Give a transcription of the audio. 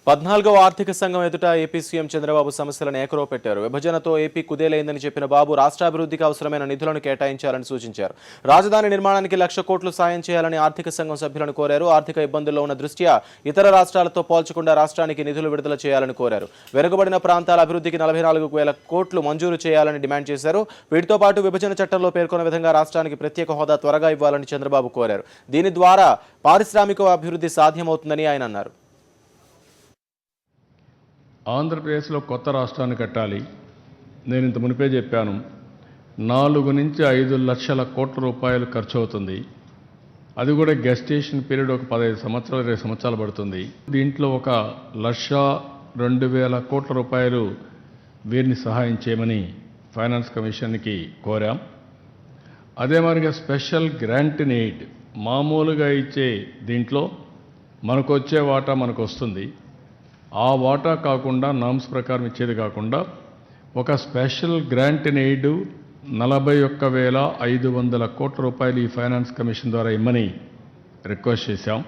14వ ఆర్థిక సంఘం ఎదుట ఏపీ సీఎం చంద్రబాబు సమస్యలను ఏకరో పెట్టారు. విభజనతో ఏపీ కుదేలైందని చెప్పిన బాబు రాష్ట్రాభివృద్ధికి అవసరమైన నిధులను కేటాయించాలని సూచించారు. రాజధాని నిర్మాణానికి 1,00,000 కోట్లు సాయం చేయాలని ఆర్థిక సంఘం సభ్యులను కోరారు. ఆర్థిక ఇబ్బందుల్లో ఉన్న దృష్ట్యా ఇతర రాష్ట్రాలతో పోల్చకుండా రాష్ట్రానికి నిధులు విడుదల చేయాలని కోరారు. వెనుకబడిన ప్రాంతాల అభివృద్ధికి 44,000 కోట్లు మంజూరు చేయాలని డిమాండ్ చేశారు. వీటితో పాటు విభజన చట్టంలో పేర్కొన్న విధంగా రాష్ట్రానికి ప్రత్యేక హోదా త్వరగా ఇవ్వాలని చంద్రబాబు కోరారు. దీని ద్వారా పారిశ్రామిక అభివృద్ధి సాధ్యమవుతుందని ఆయన అన్నారు. ఆంధ్రప్రదేశ్లో కొత్త రాష్ట్రాన్ని కట్టాలి. నేను ఇంత మునిపే చెప్పాను, 4 నుంచి 5 లక్షల కోట్ల రూపాయలు ఖర్చు అవుతుంది. అది కూడా గెస్టేషన్ పీరియడ్ ఒక 15 సంవత్సరాలు 20 సంవత్సరాలు పడుతుంది. దీంట్లో 1,02,000 కోట్ల రూపాయలు వీరిని సహాయం చేయమని ఫైనాన్స్ కమిషన్కి కోరాం. అదే మరిగా స్పెషల్ గ్రాంట్ ఇన్ ఎయిడ్ మామూలుగా ఇచ్చే దీంట్లో మనకు వచ్చే వాటా మనకు వస్తుంది. ఆ వాటా కాకుండా నామ్స్ ప్రకారం ఇచ్చేది కాకుండా ఒక స్పెషల్ గ్రాంట్ ఇన్ ఎయిడ్ 41,500 కోట్ల రూపాయలు ఈ ఫైనాన్స్ కమిషన్ ద్వారా ఇమ్మని రిక్వెస్ట్ చేశాం.